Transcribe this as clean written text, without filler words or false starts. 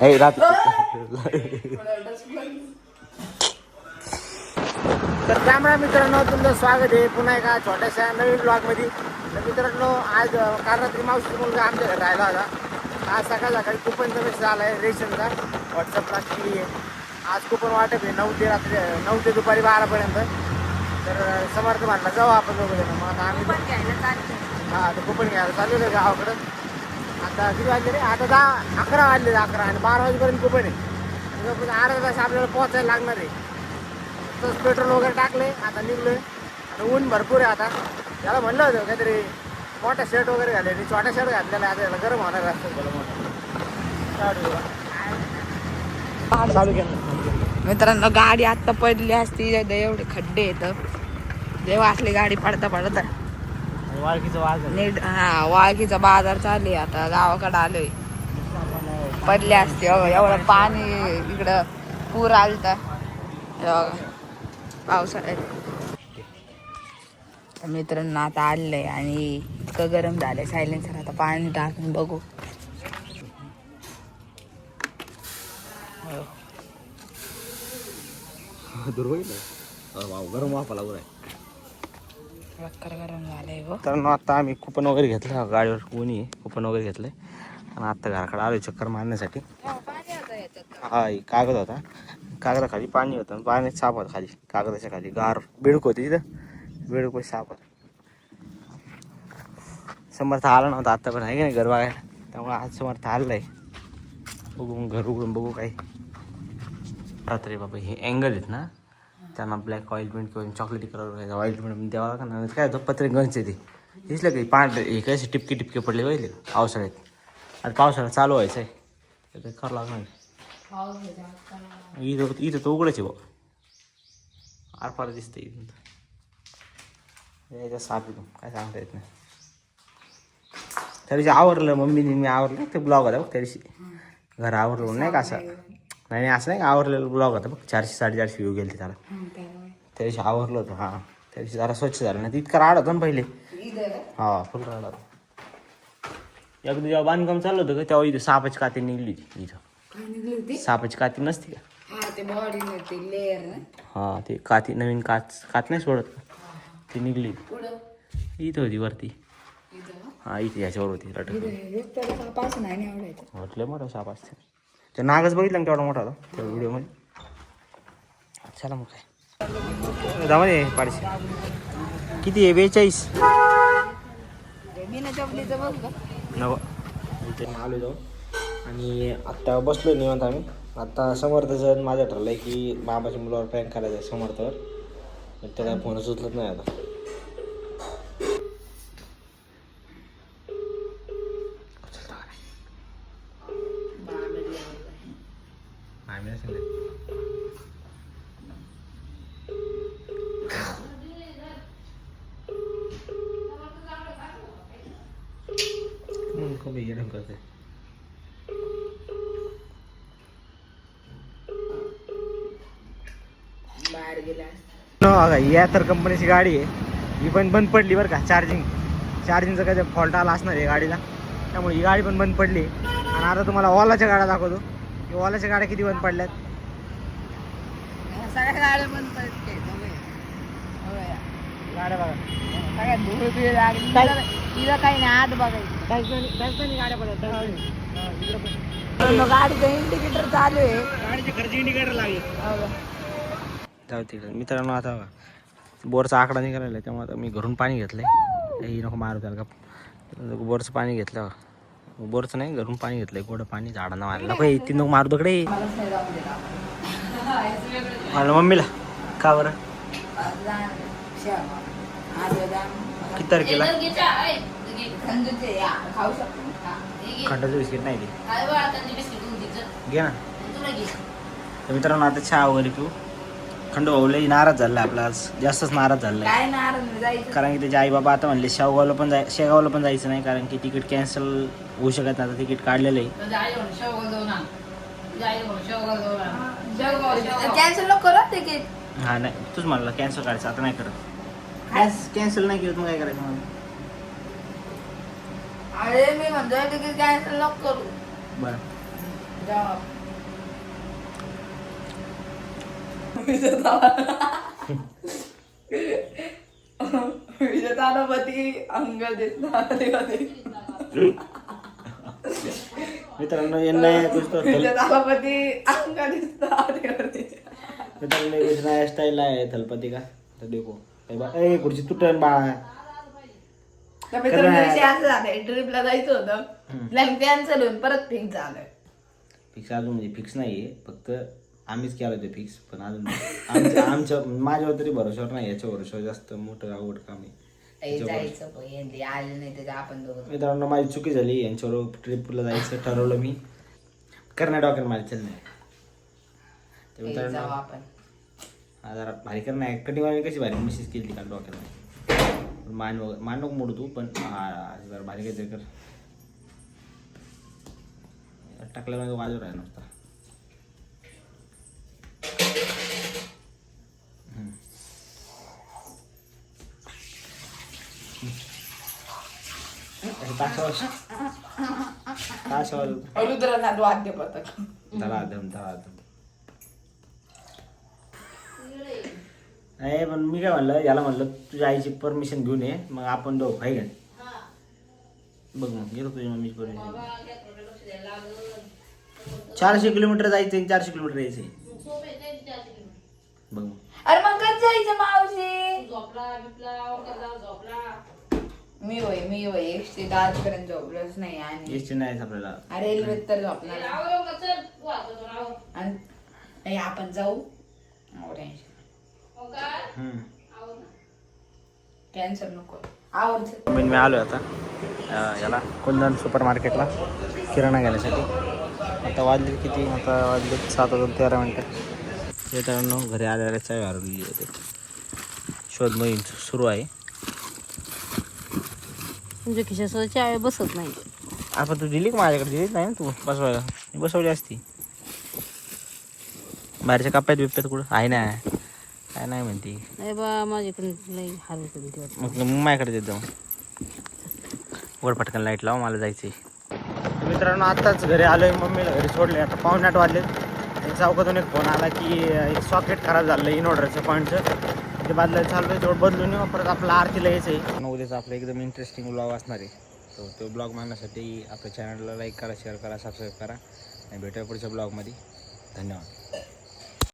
हे रात तर त्यामुळे मित्रांनो तुमचं स्वागत आहे पुन्हा एका छोट्याशा नवीन ब्लॉगमध्ये. तर मित्रांनो आज काल रात्री मावशी मुलगा आमच्या घरी राहिला होता. आज सकाळी कुपनचा मेसेज आला आहे रेशनचा व्हॉट्सअपला की आज कुपन वाटप आहे 9 ते दुपारी 12पर्यंत. तर समर्थ म्हणला जाऊ आपण दोघं. मग आता आम्ही हां तर कुपन घ्यायला चाललेलो आहे गावाकडं. आता किती वाजले रे? आता 11 वाजले 11 आणि 12 वाजेपर्यंत कुपन आहे. तर अर्धा तास आपल्याला पोहोचायला लागणार आहे. तर पेट्रोल वगैरे टाकले आता निघलोय. आता ऊन भरपूर आहे. आता याला म्हणलं होतं काहीतरी मोठा शर्ट वगैरे घाले आणि छोटा शर्ट घातलेला आहे. आता याला गरम होणार असतं त्याला मोठा चालू केलं. मित्रांनो गाडी आता पडली असती एवढे खड्डे येत जेव्हा असली गाडी पडता वाळकीचं वाज नीट. हा वाळकीचा बाजार चालू आहे. आता गावाकडे आलोय. पडली असती एवढं पाणी इकडं पूर आलता पावसाळ्यात. मित्रांनो आता आलंय आणि इतकं गरम झालंय सायलेन्सर. आता पाणी टाकून बघू. गरम वाफा लागू आहे. गरम झालंय गो. तर आता आम्ही कुपन वगैरे घेतलं गाडीवर. कोणी आहे कुपन वगैरे घेतलंय आणि आता घराकडे आलोय चक्कर मारण्यासाठी. हा कागद होता. कागदाखाली पाणी होतं. पाण्यात साप होतं खाली. कागदाच्या खाली गार बेडूक होती तिथं. बेडूक साप होता. समर्थ आला नव्हता आता पण आहे की नाही घर बघायला. त्यामुळे आज समर्थ आलेला आहे. बघू घर उघडून बघू काही रात्री. बाबा हे अँगल आहेत ना त्यांना ब्लॅक ऑइल पेंट किंवा चॉकलेटी कलर ऑइल पेंट द्यावा लागणार. काय होतं पत्रे गंज ते दिसलं काही पांढरे हे कसे टिपके पडले पाहिजे पावसाळ्यात. आता पावसाळ्यात चालू व्हायचं आहे तर करावं लागणार. इथं तो उघडच आहे बघ. आरपार दिसतं इथून. याच्या साप येतो काय सांगता येत नाही. त्या दिवशी आवरलं मम्मीने मी आवरलं ते ब्लॉग होता बघ त्या दिवशी. घर आवरलं नाही का असं. नाही असं नाही आवरलेलं ब्लॉग होता बघ. 400-450 व्ह्यू गेले त्याला. त्या दिवशी आवरलं होतं. हां त्या दिवशी जरा स्वच्छ झालं नाही. इतका राड होता ना पहिले. हा फुल राड होता. एकदा जेव्हा बांधकाम चाललं होतं का तेव्हा इथं सापाची काती निघली होती. इथं सापाची काती नसते का. हा ते काती नवीन कात नाही सोडत ती निघली इथं होती वरती. हा इथे याच्यावर होती म्हटलं मोठा साप असते. ते नागच बघितलं ना केवढा मोठा होता त्या व्हिडिओमध्ये. चला मग काय जाऊ दे पाडशे. किती आहे 42 नव इथे आलो जाऊ. आणि आत्ता बसलो निवांत आम्ही. आत्ता समर्थचं माझं ठरलं आहे की बाबाच्या मुलावर प्रँक करायचं आहे समर्थवर. तर काय फोनच उचलत नाही आता. करते या तर कंपनीची गाडी आहे. ही पण बंद पडली बरं का. चार्जिंगचा काय फॉल्ट आला असणार आहे गाडीला. त्यामुळे ही गाडी पण बंद पडली. आणि आता तुम्हाला ओलाच्या गाड्या दाखवतो की ओलाच्या गाड्या किती बंद पडल्यात. सगळ्या गाड्या बंद पडते गाड्या बघा सगळ्यात धूळ लागली. तिला काही नाही आत बघायचं गाड्या पडतात. गाडीचं इंडिकेटर चालू आहे. गाडीचे खर्च इंडिकेटर लागले. जाऊ तिकडे मित्रांनो. आता बोरचा आकडा निघालेला आहे त्यामुळे आता मी घरून पाणी घेतलंय. ही नको मारू त्याला का. बोरचं पाणी घेतलं. बोरचं नाही घरून पाणी घेतलंय. गोडं पाणी झाडांना मारलं काही ती नको मारू तिकडे. मला मम्मीला का बरं किती तारखेला खंडाचं बिस्किट नाही ते घे ना. तर मित्रांनो आता चहा वगैरे पिऊ. खंड भाऊलाही नाराज झाला आपला आज. जास्तच नाराज झाला कारण की त्याचे आई बाबा आता म्हणले शेगावला पण जायचं नाही कारण की तिकीट कॅन्सल होऊ शकत नाही. आता तिकीट काढलेलं आहे. हा नाही तूच म्हणला कॅन्सल काढायचं. आता नाही करत. कॅन्सल नाही केलं मग काय करायचं मला. अरे मी म्हणतोय तिकीट कॅन्सल नको करू. बरं विजतानापती अंग मित्रांनो यांना विजतानापती अंग मित्रांनो कुछ नया स्टाईल आहे थलपती का तर देखो ए खुर्ची तुटन बाळा विषय असं झालंय ट्रिपला जायचं होतं प्लॅन कॅन्सल होऊन परत फिक्स झालं. फिक्स अजून म्हणजे फिक्स नाहीये फक्त आम्हीच केलं ते फिक्स पण अजून आमच्या माझ्यावर तरी भरोशावर नाही याच्या भरोशावर जास्त मोठं अवघड काम आहे. जायचं आले नाही त्याच्या आपण दोघं मित्रांनो माझी चुकी झाली यांच्यावर ट्रिपला जायचं ठरवलं मी कर्नाटक माझी चल नाही ते मित्रांनो आपण जरा भारी करणार कटिंग वाली कशी भारी मिसेस केली काल डॉक्टर मान नको मोडू तू पण जरा भारी काहीतरी कर टाकल्यामध्ये वाजवर आहे नुसता रुद्रनाथ वाद्य पथक धडाधम नाही पण मी काय म्हणलं याला म्हणलं तुझ्या आईची परमिशन घेऊन ये मग आपण दोघं आहे का बघ मग येतो तुझ्या मम्मीची परमिशन 400 किलोमीटर जायचं 400 किलोमीटर यायचंय बघ मग अरे मग कधी जायचं मावशी मी होय एसटी आजपर्यंत झोपलोच नाही आणि एसटी नाही आपल्याला रेल्वेत तर झोपणार आणि नाही आपण जाऊ कॅन्सर नको आवडतं. मी आलो आता याला कुंदन सुपर मार्केटला किराणा घेण्यासाठी आता वाजले किती आता वाजले 7:13 मिनिटं घरी आलेल्या चाय हरवलेली होते शोध मोहीम सुरू आहे. तुमच्या खिशात चाय बसत नाही आपण तू दिली का माझ्याकडे दिलीच नाही ना तू बसवायला मी बसवली असती बाहेरच्या कप्प्यात बिप्प्यात कुठं आहे ना काय नाही म्हणते नाही बा माझ्याकडे हरवत मग माझ्याकडे देत जाऊ वर पटकन लाईट लावा मला जायचंय. मित्रांनो आत्ताच घरी आलोय मम्मीला घरी सोडले आता 7:45 वाजले चौकातून एक फोन आला की एक सॉकेट खराब झालं इन्व्हर्टरचं पॉईंटचं ते बदलायला चालू आहे तेवढं बदलून येऊ परत आपलं आरतीला यायचं आहे. उद्याचा आपलं एकदम इंटरेस्टिंग ब्लॉग असणार आहे तो ब्लॉग मानण्यासाठी आपल्या चॅनलला लाईक करा शेअर करा सबस्क्राईब करा आणि भेटूया पुढच्या ब्लॉगमध्ये. धन्यवाद.